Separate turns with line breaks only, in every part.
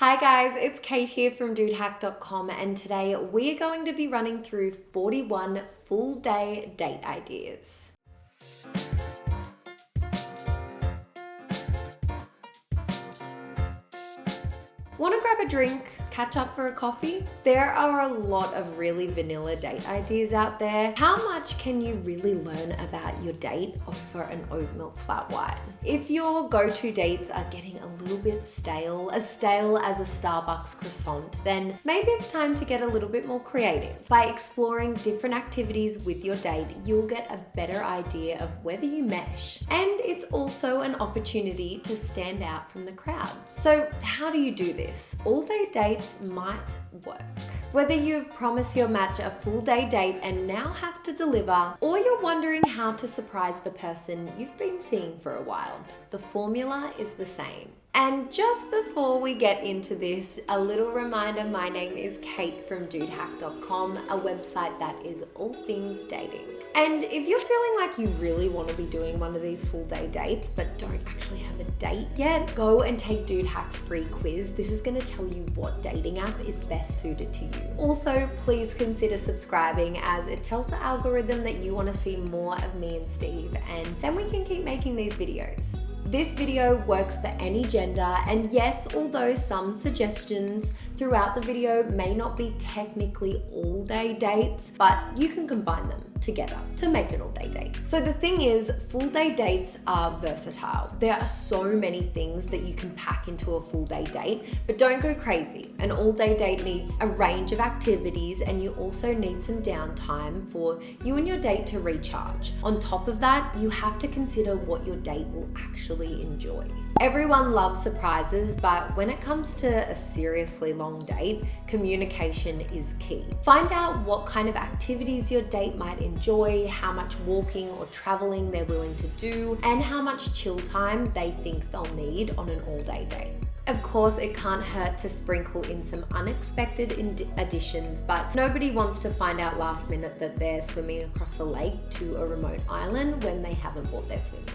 Hi guys, it's Kate here from dudehack.com and today we're going to be running through 41 full day date ideas. Want to grab a drink, catch up for a coffee? There are a lot of really vanilla date ideas out there. How much can you really learn about your date over an oat milk flat white? If your go-to dates are getting a little bit stale as a Starbucks croissant, then maybe it's time to get a little bit more creative. By exploring different activities with your date, you'll get a better idea of whether you mesh. And it's also an opportunity to stand out from the crowd. So how do you do this? All-day dates might work. Whether you've promised your match a full-day date and now have to deliver, or you're wondering how to surprise the person you've been seeing for a while, the formula is the same. And just before we get into this, a little reminder, my name is Kate from dudehack.com, a website that is all things dating. And if you're feeling like you really want to be doing one of these full day dates but don't actually have a date yet, go and take Dude Hack's free quiz. This is going to tell you what dating app is best suited to you. Also, please consider subscribing as it tells the algorithm that you want to see more of me and Steve, and then we can keep making these videos. This video works for any gender, and yes, although some suggestions throughout the video may not be technically all-day dates, but you can combine them together to make an all-day date. So the thing is, full-day dates are versatile. There are so many things that you can pack into a full-day date, but don't go crazy. An all-day date needs a range of activities, and you also need some downtime for you and your date to recharge. On top of that, you have to consider what your date will actually enjoy. Everyone loves surprises, but when it comes to a seriously long date, communication is key. Find out what kind of activities your date might enjoy, how much walking or traveling they're willing to do, and how much chill time they think they'll need on an all-day date. Of course, it can't hurt to sprinkle in some unexpected additions, but nobody wants to find out last minute that they're swimming across a lake to a remote island when they haven't bought their swimmers.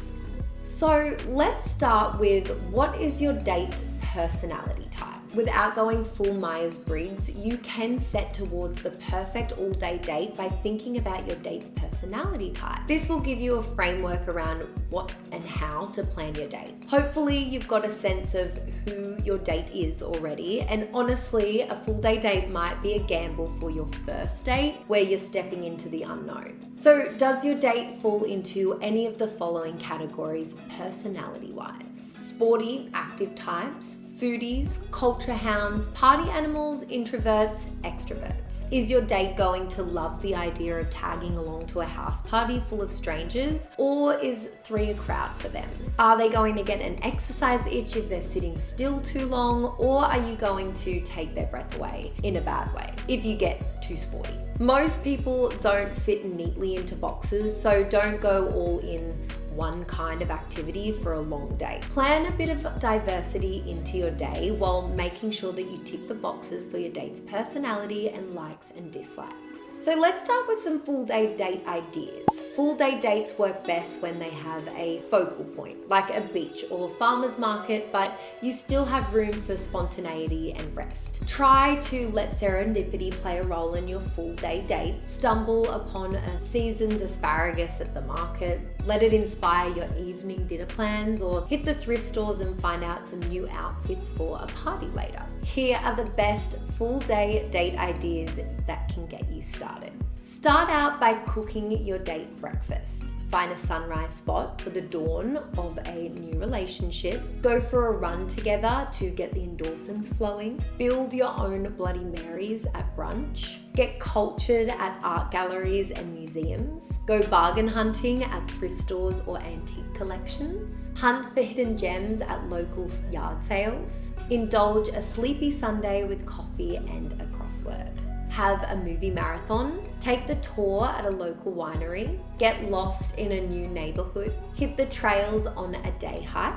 So let's start with, what is your date's personality type? Without going full Myers-Briggs, you can set towards the perfect all-day date by thinking about your date's personality type. This will give you a framework around what and how to plan your date. Hopefully, you've got a sense of who your date is already, and honestly, a full-day date might be a gamble for your first date where you're stepping into the unknown. So, does your date fall into any of the following categories personality-wise? Sporty, active types, foodies, culture hounds, party animals, introverts, extroverts. Is your date going to love the idea of tagging along to a house party full of strangers, or is 3 a crowd for them? Are they going to get an exercise itch if they're sitting still too long, or are you going to take their breath away in a bad way if you get too sporty? Most people don't fit neatly into boxes, so don't go all in one kind of activity for a long day. Plan a bit of diversity into your day while making sure that you tick the boxes for your date's personality and likes and dislikes. So let's start with some full day date ideas. Full day dates work best when they have a focal point, like a beach or farmer's market, but you still have room for spontaneity and rest. Try to let serendipity play a role in your full day date. Stumble upon a season's asparagus at the market. Let it inspire your evening dinner plans, or hit the thrift stores and find out some new outfits for a party later. Here are the best full day date ideas that can get you started. Start out by cooking your date breakfast. Find a sunrise spot for the dawn of a new relationship. Go for a run together to get the endorphins flowing. Build your own Bloody Marys at brunch. Get cultured at art galleries and museums. Go bargain hunting at thrift stores or antique collections. Hunt for hidden gems at local yard sales. Indulge a sleepy Sunday with coffee and a crossword. Have a movie marathon, take the tour at a local winery, get lost in a new neighborhood, hit the trails on a day hike,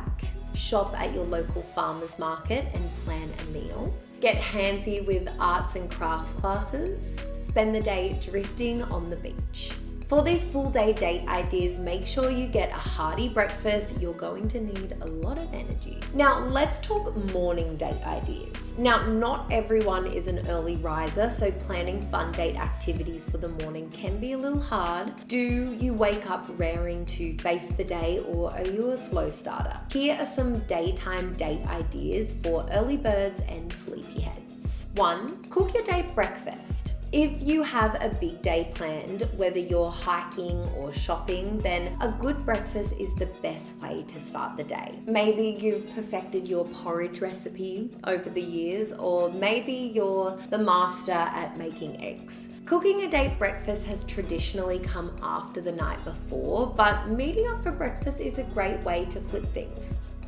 shop at your local farmer's market and plan a meal, get handsy with arts and crafts classes, spend the day drifting on the beach. For these full day date ideas, make sure you get a hearty breakfast. You're going to need a lot of energy. Now let's talk morning date ideas. Now, not everyone is an early riser, so planning fun date activities for the morning can be a little hard. Do you wake up raring to face the day, or are you a slow starter? Here are some daytime date ideas for early birds and sleepyheads. 1. Cook your date breakfast. If you have a big day planned, whether you're hiking or shopping, then a good breakfast is the best way to start the day. Maybe you've perfected your porridge recipe over the years, or maybe you're the master at making eggs. Cooking a date breakfast has traditionally come after the night before, but meeting up for breakfast is a great way to flip things,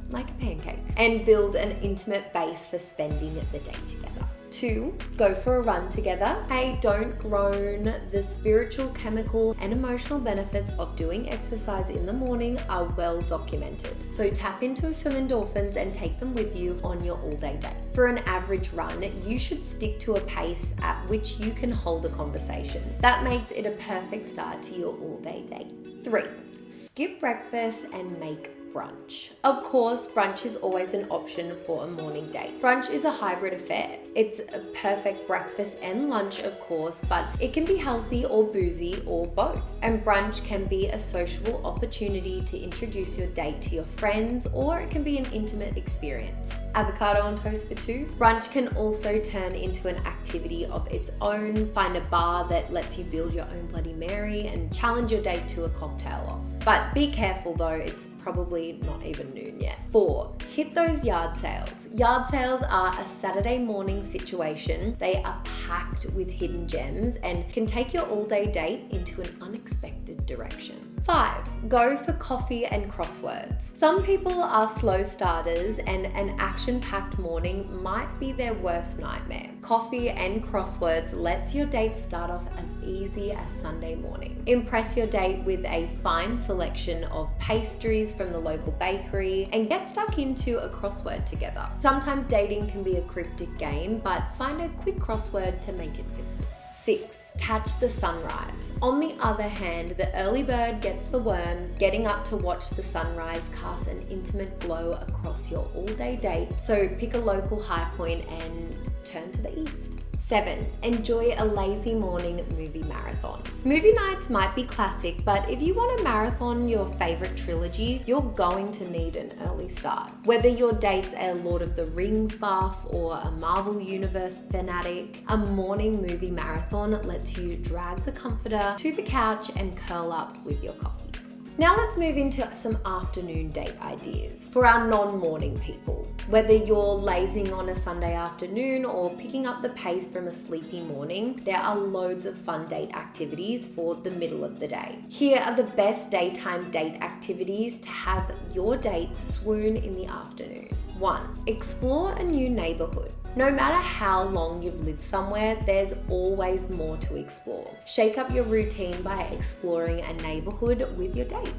like a pancake, and build an intimate base for spending the day together. 2, go for a run together. Hey, don't groan. The spiritual, chemical, and emotional benefits of doing exercise in the morning are well documented. So tap into some endorphins and take them with you on your all-day day. For an average run, you should stick to a pace at which you can hold a conversation. That makes it a perfect start to your all-day day. 3, skip breakfast and make brunch. Of course, brunch is always an option for a morning date. Brunch is a hybrid affair. It's a perfect breakfast and lunch, of course, but it can be healthy or boozy or both. And brunch can be a social opportunity to introduce your date to your friends, or it can be an intimate experience. Avocado on toast for 2. Brunch can also turn into an activity of its own. Find a bar that lets you build your own Bloody Mary and challenge your date to a cocktail off. But be careful though, it's probably not even noon yet. 4, hit those yard sales. Yard sales are a Saturday morning situation. They are packed with hidden gems and can take your all-day date into an unexpected direction. 5, go for coffee and crosswords. Some people are slow starters and an action-packed morning might be their worst nightmare. Coffee and crosswords lets your date start off as easy as Sunday morning. Impress your date with a fine selection of pastries from the local bakery and get stuck into a crossword together. Sometimes dating can be a cryptic game, but find a quick crossword to make it simple. 6, catch the sunrise. On the other hand, the early bird gets the worm. Getting up to watch the sunrise casts an intimate glow across your all-day date, so pick a local high point and turn to the east. 7, enjoy a lazy morning movie marathon. Movie nights might be classic, but if you want to marathon your favorite trilogy, you're going to need an early start. Whether your date's a Lord of the Rings buff or a Marvel Universe fanatic, a morning movie marathon lets you drag the comforter to the couch and curl up with your coffee. Now let's move into some afternoon date ideas for our non-morning people. Whether you're lazing on a Sunday afternoon or picking up the pace from a sleepy morning, there are loads of fun date activities for the middle of the day. Here are the best daytime date activities to have your date swoon in the afternoon. 1, explore a new neighborhood. No matter how long you've lived somewhere, there's always more to explore. Shake up your routine by exploring a neighborhood with your date.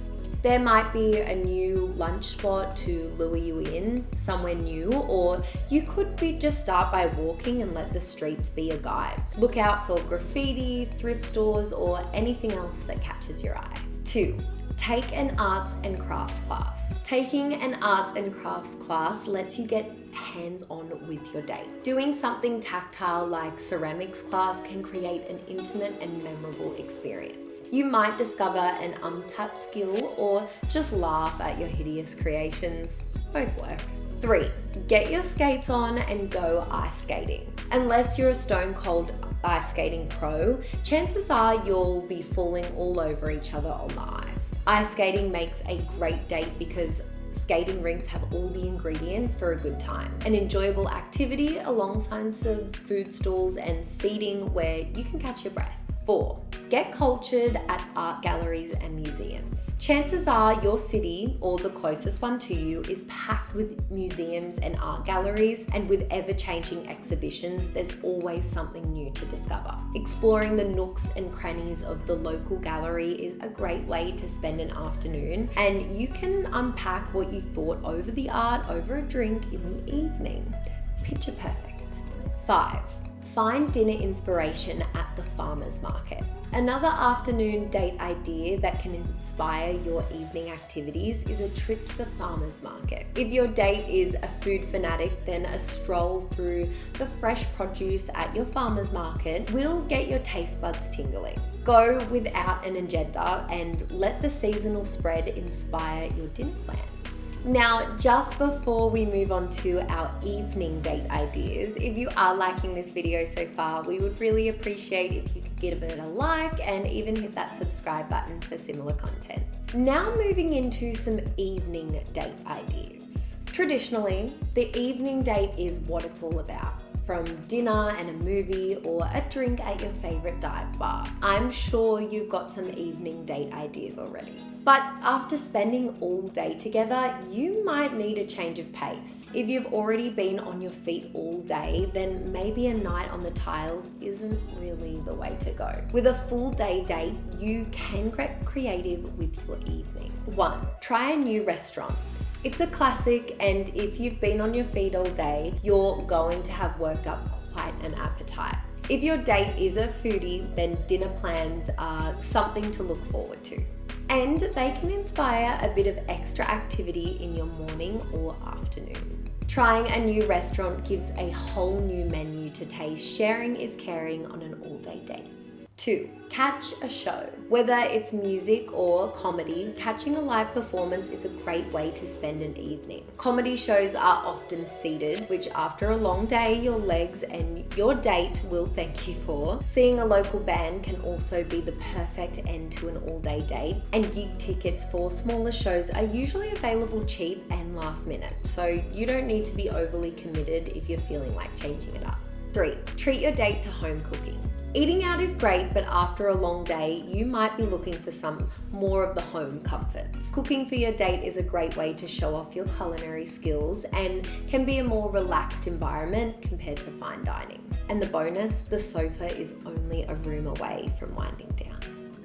There might be a new lunch spot to lure you in, somewhere new, or you could just start by walking and let the streets be a guide. Look out for graffiti, thrift stores, or anything else that catches your eye. 2, take an arts and crafts class. Taking an arts and crafts class lets you get hands-on with your date. Doing something tactile like ceramics class can create an intimate and memorable experience. You might discover an untapped skill or just laugh at your hideous creations. Both work. 3, get your skates on and go ice skating. Unless you're a stone cold ice skating pro, chances are you'll be falling all over each other on the ice. Ice skating makes a great date because skating rinks have all the ingredients for a good time. An enjoyable activity alongside some food stalls and seating where you can catch your breath. 4, get cultured at art galleries and museums. Chances are your city or the closest one to you is packed with museums and art galleries, and with ever-changing exhibitions, there's always something new to discover. Exploring the nooks and crannies of the local gallery is a great way to spend an afternoon, and you can unpack what you thought over the art over a drink in the evening. Picture perfect. 5, find dinner inspiration at the farmer's market. Another afternoon date idea that can inspire your evening activities is a trip to the farmer's market. If your date is a food fanatic, then a stroll through the fresh produce at your farmer's market will get your taste buds tingling. Go without an agenda and let the seasonal spread inspire your dinner plans. Now, just before we move on to our evening date ideas, if you are liking this video so far, we would really appreciate if you could give it a like and even hit that subscribe button for similar content. Now moving into some evening date ideas. Traditionally, the evening date is what it's all about. From dinner and a movie or a drink at your favorite dive bar. I'm sure you've got some evening date ideas already. But after spending all day together, you might need a change of pace. If you've already been on your feet all day, then maybe a night on the tiles isn't really the way to go. With a full day date, you can get creative with your evening. 1. Try a new restaurant. It's a classic, and if you've been on your feet all day, you're going to have worked up quite an appetite. If your date is a foodie, then dinner plans are something to look forward to. And they can inspire a bit of extra activity in your morning or afternoon. Trying a new restaurant gives a whole new menu to taste. Sharing is caring on an all-day date. 2. Catch a show. Whether it's music or comedy, catching a live performance is a great way to spend an evening. Comedy shows are often seated, which after a long day, your legs and your date will thank you for. Seeing a local band can also be the perfect end to an all-day date, and gig tickets for smaller shows are usually available cheap and last minute, so you don't need to be overly committed if you're feeling like changing it up. 3. Treat your date to home cooking. Eating out is great, but after a long day, you might be looking for some more of the home comforts. Cooking for your date is a great way to show off your culinary skills and can be a more relaxed environment compared to fine dining. And the bonus, the sofa is only a room away from winding down.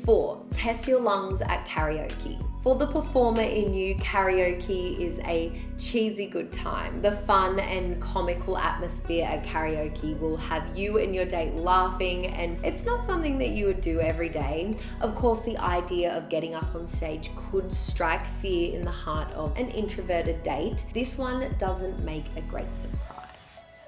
4. Test your lungs at karaoke. For the performer in you, karaoke is a cheesy good time. The fun and comical atmosphere at karaoke will have you and your date laughing, and it's not something that you would do every day. Of course, the idea of getting up on stage could strike fear in the heart of an introverted date. This one doesn't make a great surprise.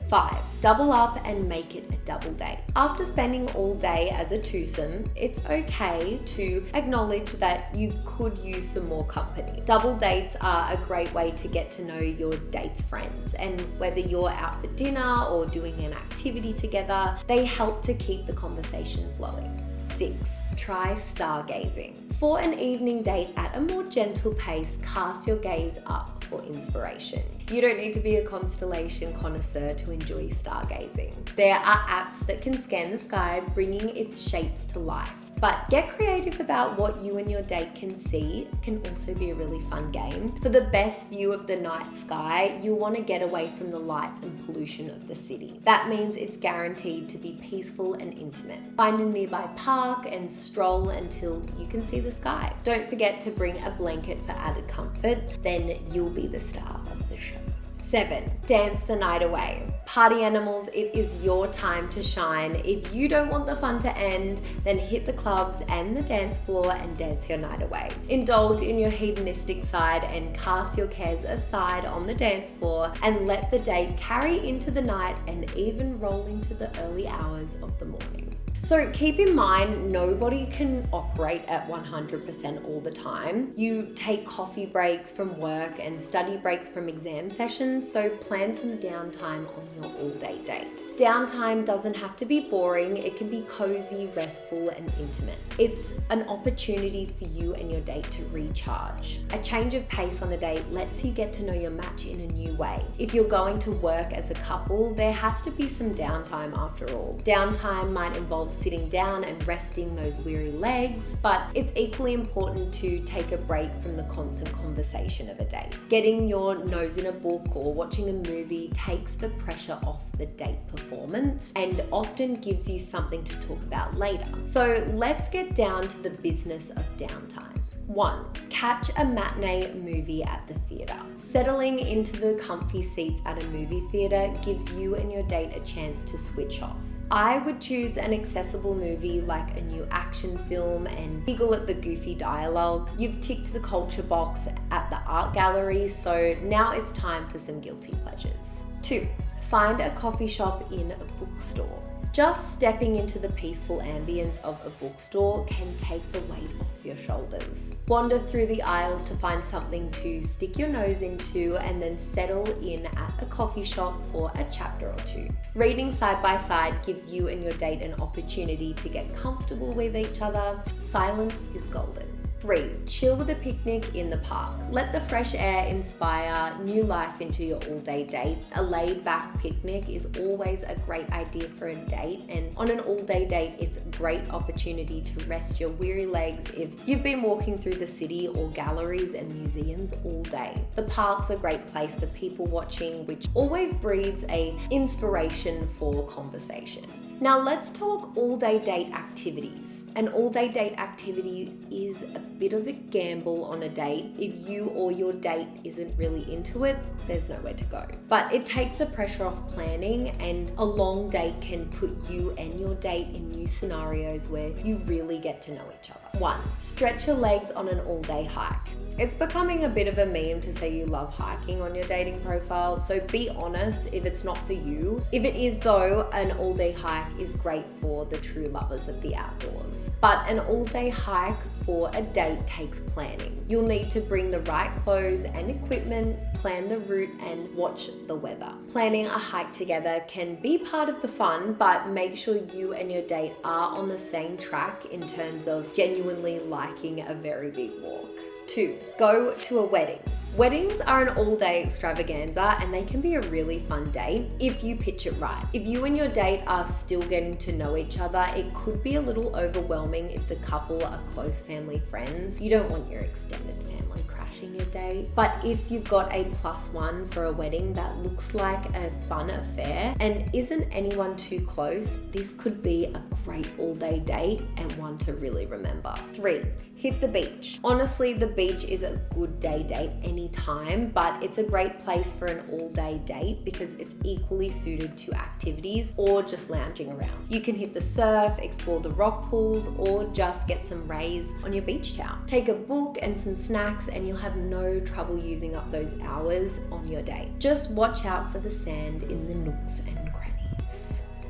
5. Double up and make it a double date. After spending all day as a twosome, it's okay to acknowledge that you could use some more company. Double dates are a great way to get to know your date's friends, and whether you're out for dinner or doing an activity together, they help to keep the conversation flowing. 6. Try stargazing. For an evening date at a more gentle pace, cast your gaze up for inspiration. You don't need to be a constellation connoisseur to enjoy stargazing. There are apps that can scan the sky, bringing its shapes to life. But get creative about what you and your date can see. It can also be a really fun game. For the best view of the night sky, you'll want to get away from the lights and pollution of the city. That means it's guaranteed to be peaceful and intimate. Find a nearby park and stroll until you can see the sky. Don't forget to bring a blanket for added comfort, then you'll be the star of the show. 7. Dance the night away. Party animals, it is your time to shine. If you don't want the fun to end, then hit the clubs and the dance floor and dance your night away. Indulge in your hedonistic side and cast your cares aside on the dance floor and let the date carry into the night and even roll into the early hours of the morning. So keep in mind, nobody can operate at 100% all the time. You take coffee breaks from work and study breaks from exam sessions, so plan some downtime on your all-day date. Downtime doesn't have to be boring, it can be cozy, restful, and intimate. It's an opportunity for you and your date to recharge. A change of pace on a date lets you get to know your match in a new way. If you're going to work as a couple, there has to be some downtime after all. Downtime might involve sitting down and resting those weary legs, but it's equally important to take a break from the constant conversation of a date. Getting your nose in a book or watching a movie takes the pressure off the date performance and often gives you something to talk about later. So let's get down to the business of downtime. 1. Catch a matinee movie at the theatre. Settling into the comfy seats at a movie theatre gives you and your date a chance to switch off. I would choose an accessible movie like a new action film and giggle at the goofy dialogue. You've ticked the culture box at the art gallery, so now it's time for some guilty pleasures. 2. Find a coffee shop in a bookstore. Just stepping into the peaceful ambience of a bookstore can take the weight off your shoulders. Wander through the aisles to find something to stick your nose into and then settle in at a coffee shop for a chapter or two. Reading side by side gives you and your date an opportunity to get comfortable with each other. Silence is golden. 3. Chill with a picnic in the park. Let the fresh air inspire new life into your all-day date. A laid-back picnic is always a great idea for a date, and on an all-day date, it's a great opportunity to rest your weary legs if you've been walking through the city or galleries and museums all day. The park's a great place for people watching, which always breeds an inspiration for conversation. Now let's talk all-day date activities. An all-day date activity is a bit of a gamble on a date. If you or your date isn't really into it, there's nowhere to go. But it takes the pressure off planning, and a long date can put you and your date in new scenarios where you really get to know each other. 1. Stretch your legs on an all-day hike. It's becoming a bit of a meme to say you love hiking on your dating profile, so be honest if it's not for you. If it is though, an all-day hike is great for the true lovers of the outdoors. But an all-day hike for a date takes planning. You'll need to bring the right clothes and equipment, plan the route, and watch the weather. Planning a hike together can be part of the fun, but make sure you and your date are on the same track in terms of genuinely liking a very big walk. 2. Go to a wedding. Weddings are an all-day extravaganza, and they can be a really fun date if you pitch it right. If you and your date are still getting to know each other, it could be a little overwhelming if the couple are close family friends. You don't want your extended family crashing your date. But if you've got a +1 for a wedding that looks like a fun affair and isn't anyone too close, this could be a great all-day date and one to really remember. 3. Hit the beach. Honestly, the beach is a good day date anytime, but it's a great place for an all-day date because it's equally suited to activities or just lounging around. You can hit the surf, explore the rock pools, or just get some rays on your beach towel. Take a book and some snacks and you'll have no trouble using up those hours on your date. Just watch out for the sand in the nooks and crannies.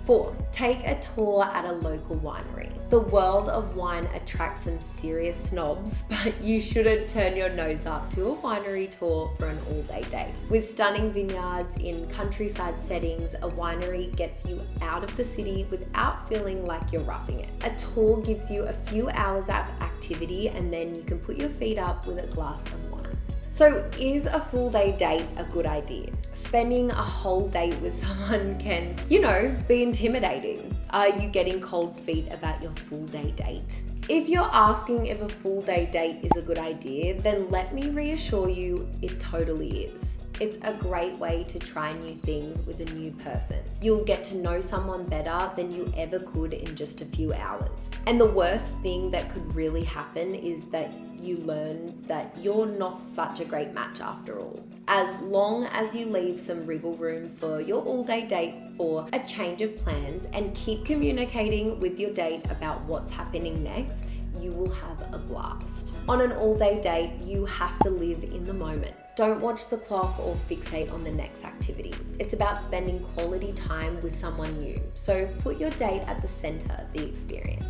4. Take a tour at a local winery. The world of wine attracts some serious snobs, but you shouldn't turn your nose up to a winery tour for an all-day date. With stunning vineyards in countryside settings, a winery gets you out of the city without feeling like you're roughing it. A tour gives you a few hours of activity, and then you can put your feet up with a glass of wine. So is a full day date a good idea? Spending a whole date with someone can, be intimidating. Are you getting cold feet about your full day date? If you're asking if a full day date is a good idea, then let me reassure you, it totally is. It's a great way to try new things with a new person. You'll get to know someone better than you ever could in just a few hours. And the worst thing that could really happen is that you learn that you're not such a great match after all. As long as you leave some wriggle room for your all-day date for a change of plans and keep communicating with your date about what's happening next, you will have a blast. On an all-day date, you have to live in the moment. Don't watch the clock or fixate on the next activity. It's about spending quality time with someone new. So put your date at the center of the experience.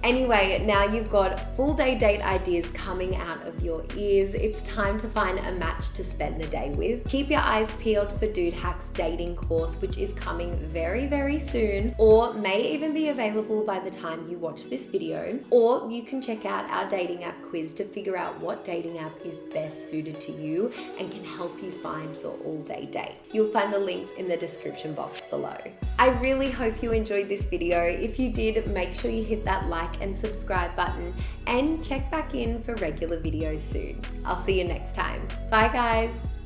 Anyway, now you've got full day date ideas coming out of your ears. It's time to find a match to spend the day with. Keep your eyes peeled for Dude Hack's dating course, which is coming very, very soon, or may even be available by the time you watch this video. Or you can check out our dating app quiz to figure out what dating app is best suited to you and can help you find your all-day date. You'll find the links in the description box below. I really hope you enjoyed this video. If you did, make sure you hit that like and subscribe button and check back in for regular videos soon. I'll see you next time. Bye guys.